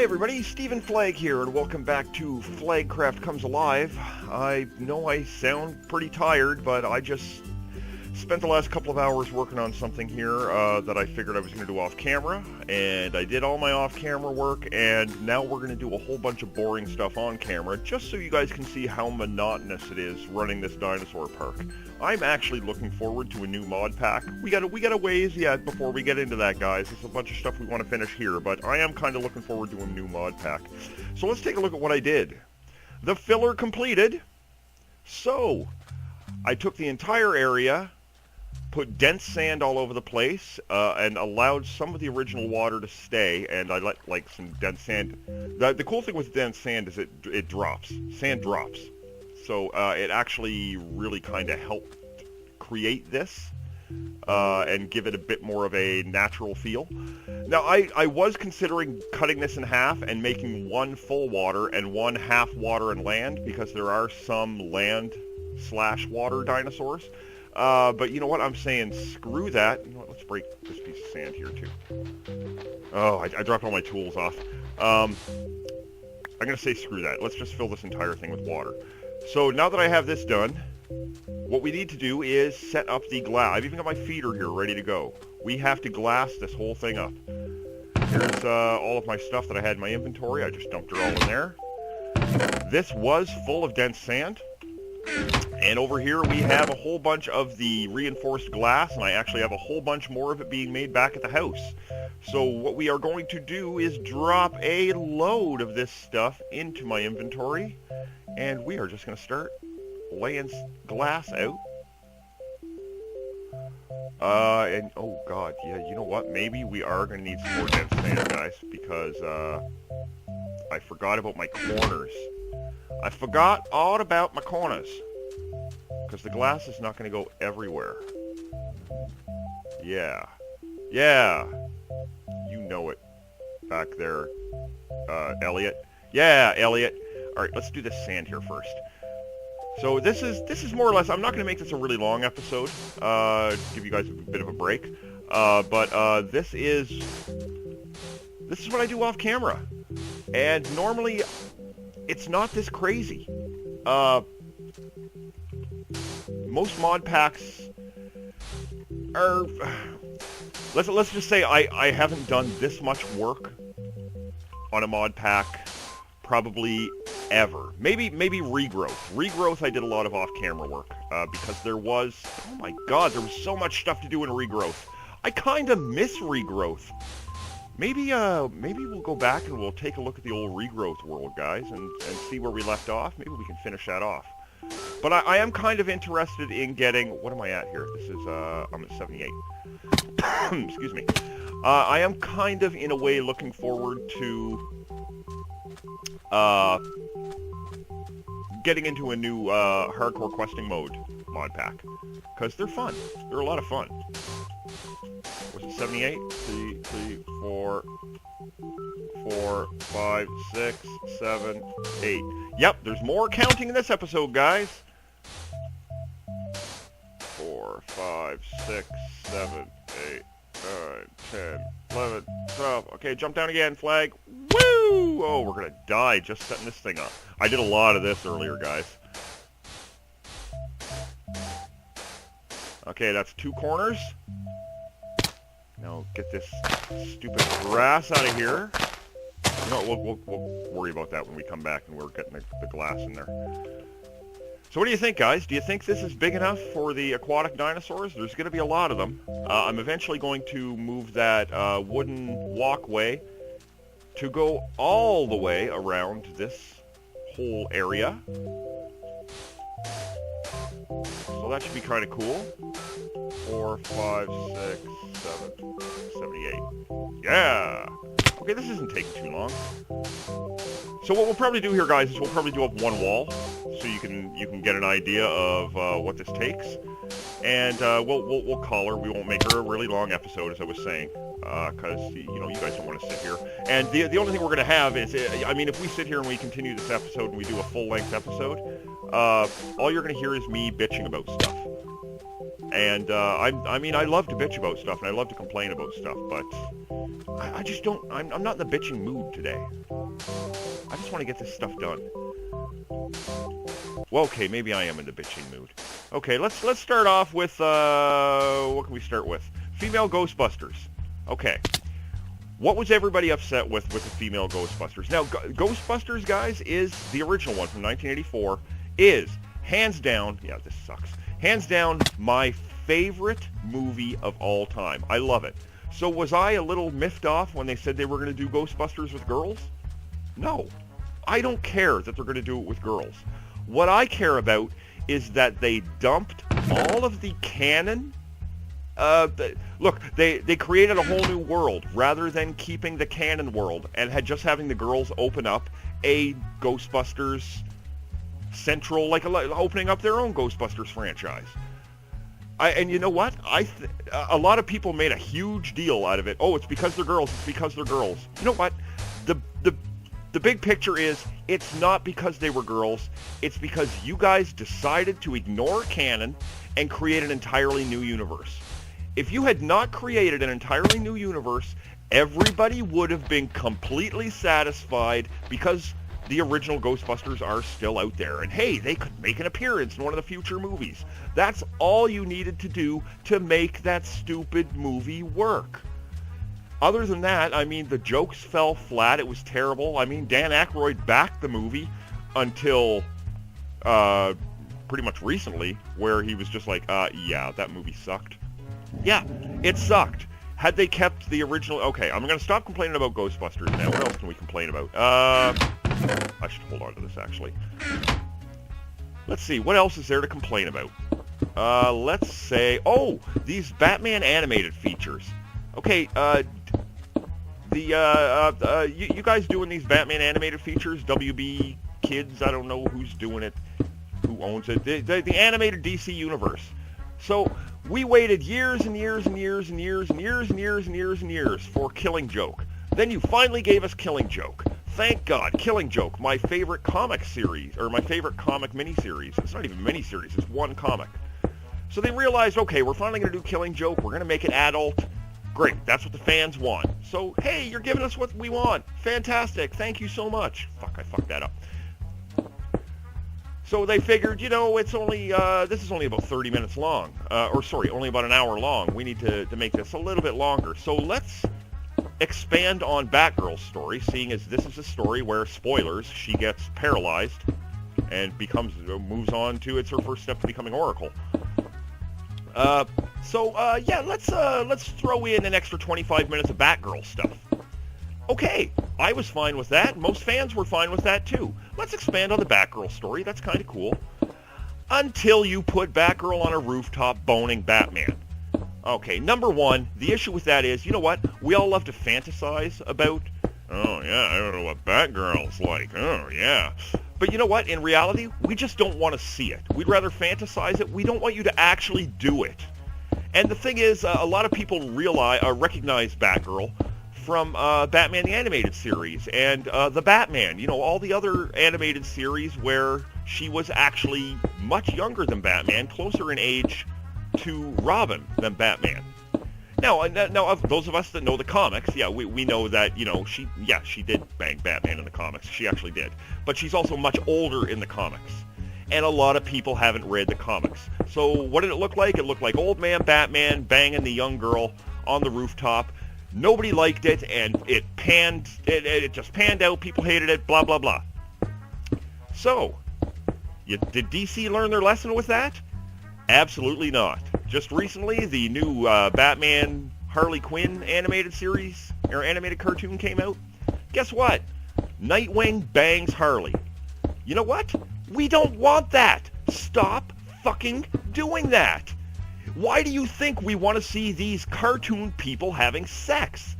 Hi everybody, Stephen Flagg here, and welcome back to Flaggcraft Comes Alive. I know I sound pretty tired, but I just spent the last couple of hours working on something here that I figured I was going to do off camera, and I did all my off-camera work, and now we're going to do a whole bunch of boring stuff on camera, just so you guys can see how monotonous it is running this dinosaur park. I'm actually looking forward to a new mod pack. We got a ways yet before we get into that, guys. There's a bunch of stuff we want to finish here, but I am kind of looking forward to a new mod pack. So let's take a look at what I did. The filler completed. So, I took the entire area, put dense sand all over the place, and allowed some of the original water to stay, and I let, like, some dense sand. The cool thing with dense sand is it drops. Sand drops. So it actually really kind of helped create this and give it a bit more of a natural feel. Now, I was considering cutting this in half and making one full water and one half water and land, because there are some land/water dinosaurs. But you know what? I'm saying screw that. You know what? Let's break this piece of sand here, too. Oh, I dropped all my tools off. I'm going to say screw that. Let's just fill this entire thing with water. So now that I have this done, what we need to do is set up the glass. I've even got my feeder here ready to go. We have to glass this whole thing up. Here's all of my stuff that I had in my inventory. I just dumped it all in there. This was full of dense sand. And over here we have a whole bunch of the reinforced glass, and I actually have a whole bunch more of it being made back at the house. So what we are going to do is drop a load of this stuff into my inventory, and we are just going to start laying glass out. And oh god, yeah, you know what? Maybe we are going to need some more dense sand, guys, because I forgot about my corners. I forgot all about my corners. Because the glass is not going to go everywhere. Yeah. Yeah. You know it. Back there, Elliot. Yeah, Elliot. Alright, let's do this sand here first. So this is more or less, I'm not going to make this a really long episode, give you guys a bit of a break, but this is what I do off camera. And normally, it's not this crazy. Most mod packs are... Let's just say I haven't done this much work on a mod pack probably ever. Maybe Regrowth. Regrowth I did a lot of off-camera work, because there was... Oh my god, there was so much stuff to do in Regrowth. I kind of miss Regrowth. Maybe we'll go back and we'll take a look at the old Regrowth world, guys, and see where we left off. Maybe we can finish that off. But I am kind of interested in getting... What am I at here? This is, I'm at 78. Excuse me. I am kind of, in a way, looking forward to getting into a new hardcore questing mode mod pack. Because they're fun. They're a lot of fun. Was it 78? 3, 4, 5, 6, 7, 8. Yep, there's more counting in this episode, guys. 4, 5, 6, 7, 8, 9, 10, 11, 12. Okay, jump down again, Flag. Woo! Oh, we're gonna die just setting this thing up. I did a lot of this earlier, guys. Okay, that's 2 corners. Now get this stupid grass out of here. You know, we'll worry about that when we come back and we're getting the glass in there. So what do you think, guys? Do you think this is big enough for the aquatic dinosaurs? There's going to be a lot of them. I'm eventually going to move that wooden walkway to go all the way around this whole area. So that should be kind of cool. 4, 5, 6, 7, 78. Yeah! Okay, this isn't taking too long. So what we'll probably do here, guys, is we'll probably do up one wall, so you can get an idea of what this takes. And we'll call her. We won't make her a really long episode, as I was saying, because you know you guys don't want to sit here. And the only thing we're going to have is, I mean, if we sit here and we continue this episode and we do a full-length episode, all you're going to hear is me bitching about stuff. And I mean, I love to bitch about stuff and I love to complain about stuff, but I just don't, I'm not in the bitching mood today. I just want to get this stuff done. Well, okay, maybe I am in the bitching mood. Okay, let's start off with, what can we start with? Female Ghostbusters. Okay. What was everybody upset with the female Ghostbusters? Now, Ghostbusters, guys, is the original one from 1984, is, hands down, yeah, this sucks, hands down, my favorite movie of all time. I love it. So was I a little miffed off when they said they were going to do Ghostbusters with girls? No. I don't care that they're going to do it with girls. What I care about is that they dumped all of the canon. Look, they created a whole new world rather than keeping the canon world and just having the girls open up a Ghostbusters central, like opening up their own Ghostbusters franchise. And you know what? A lot of people made a huge deal out of it. Oh, it's because they're girls. It's because they're girls. You know what? The big picture is, it's not because they were girls. It's because you guys decided to ignore canon and create an entirely new universe. If you had not created an entirely new universe, everybody would have been completely satisfied because the original Ghostbusters are still out there. And hey, they could make an appearance in one of the future movies. That's all you needed to do to make that stupid movie work. Other than that, I mean, the jokes fell flat. It was terrible. I mean, Dan Aykroyd backed the movie until pretty much recently, where he was just like, yeah, that movie sucked. Yeah, it sucked. Had they kept the original... Okay, I'm going to stop complaining about Ghostbusters now. What else can we complain about? I should hold on to this, actually. Let's see, what else is there to complain about? Let's say... Oh, these Batman animated features. Okay, you guys doing these Batman animated features? WB Kids, I don't know who's doing it, who owns it. The animated DC universe. So we waited years and years and years and years and years and years and years and years for Killing Joke. Then you finally gave us Killing Joke. Thank God, Killing Joke, my favorite comic series, or my favorite comic miniseries. It's not even a miniseries, it's one comic. So they realized, okay, we're finally going to do Killing Joke, we're going to make it adult. Great, that's what the fans want. So, hey, you're giving us what we want. Fantastic, thank you so much. Fuck, I fucked that up. So they figured, you know, it's only, this is only about 30 minutes long. Only about an hour long. We need to make this a little bit longer. So let's expand on Batgirl's story, seeing as this is a story where, spoilers, she gets paralyzed and moves on to, it's her first step to becoming Oracle. Yeah, let's throw in an extra 25 minutes of Batgirl stuff. Okay, I was fine with that. Most fans were fine with that too. Let's expand on the Batgirl story. That's kind of cool. Until you put Batgirl on a rooftop boning Batman. Okay, number one, the issue with that is, you know what? We all love to fantasize about, oh yeah, I don't know what Batgirl's like. Oh yeah. But you know what? In reality, we just don't want to see it. We'd rather fantasize it. We don't want you to actually do it. And the thing is, a lot of people recognize Batgirl from Batman the Animated Series and The Batman. You know, all the other animated series where she was actually much younger than Batman, closer in age to Robin than Batman. Now, of those of us that know the comics, yeah, we know that, you know, she did bang Batman in the comics. She actually did. But she's also much older in the comics. And a lot of people haven't read the comics. So what did it look like? It looked like old man Batman banging the young girl on the rooftop. Nobody liked it, and it just panned out. People hated it, blah, blah, blah. So, did DC learn their lesson with that? Absolutely not. Just recently, the new Batman Harley Quinn animated series, or animated cartoon came out. Guess what? Nightwing bangs Harley. You know what? We don't want that. Stop fucking doing that. Why do you think we want to see these cartoon people having sex?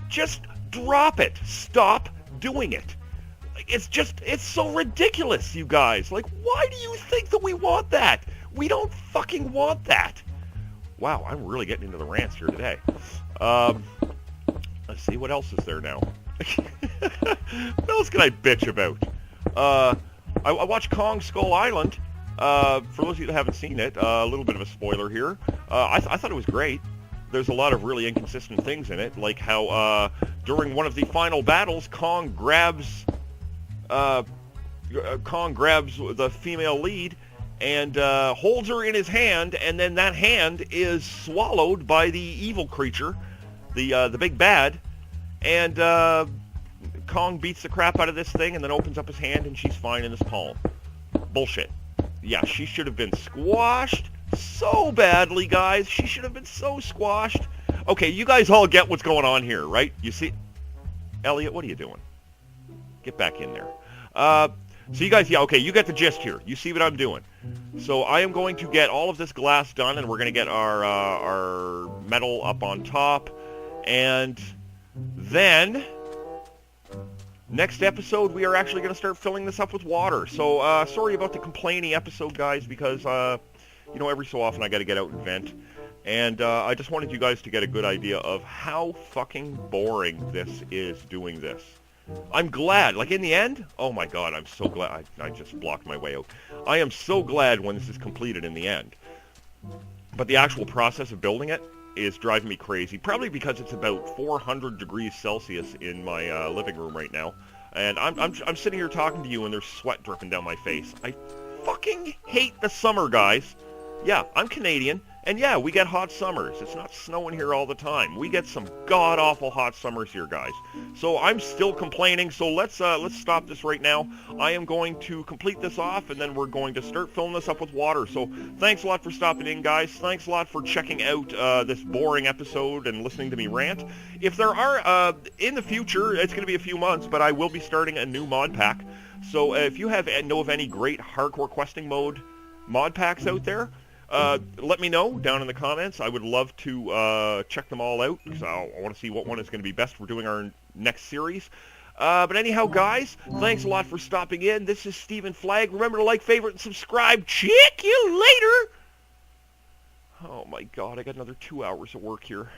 Just drop it. Stop doing it. It's so ridiculous, you guys. Like, why do you think that we want that? We don't fucking want that. Wow, I'm really getting into the rants here today. Let's see, what else is there now? What else can I bitch about? I watched Kong Skull Island. For those of you that haven't seen it, a little bit of a spoiler here. I thought it was great. there's a lot of really inconsistent things in it, like how during one of the final battles, Kong grabs the female lead and holds her in his hand, and then that hand is swallowed by the evil creature, the big bad, and Kong beats the crap out of this thing and then opens up his hand and she's fine in his palm. Bullshit. Yeah, she should have been squashed so badly, guys. She should have been so squashed. Okay, you guys all get what's going on here, right? You see? Elliot, what are you doing? Get back in there. So you guys, yeah, okay, you get the gist here. You see what I'm doing. So I am going to get all of this glass done, and we're going to get our metal up on top. And then, next episode, we are actually going to start filling this up with water. So, sorry about the complaining episode, guys, because, you know, every so often I got to get out and vent. And I just wanted you guys to get a good idea of how fucking boring this is doing this. I'm glad, like in the end, oh my god, I'm so glad, I just blocked my way out. I am so glad when this is completed in the end. But the actual process of building it is driving me crazy, probably because it's about 400 degrees Celsius in my living room right now. And I'm sitting here talking to you and there's sweat dripping down my face. I fucking hate the summer, guys. Yeah, I'm Canadian, and yeah, we get hot summers. It's not snowing here all the time. We get some god-awful hot summers here, guys. So I'm still complaining, so let's stop this right now. I am going to complete this off, and then we're going to start filling this up with water. So thanks a lot for stopping in, guys. Thanks a lot for checking out this boring episode and listening to me rant. If there are, in the future, it's going to be a few months, but I will be starting a new mod pack. So if you know of any great hardcore questing mode mod packs out there, let me know down in the comments. I would love to check them all out, because I want to see what one is going to be best for doing our next series. But anyhow, guys, thanks a lot for stopping in. This is Stephen Flagg. Remember to like, favorite, and subscribe. Check you later! Oh my god, I got another 2 hours of work here.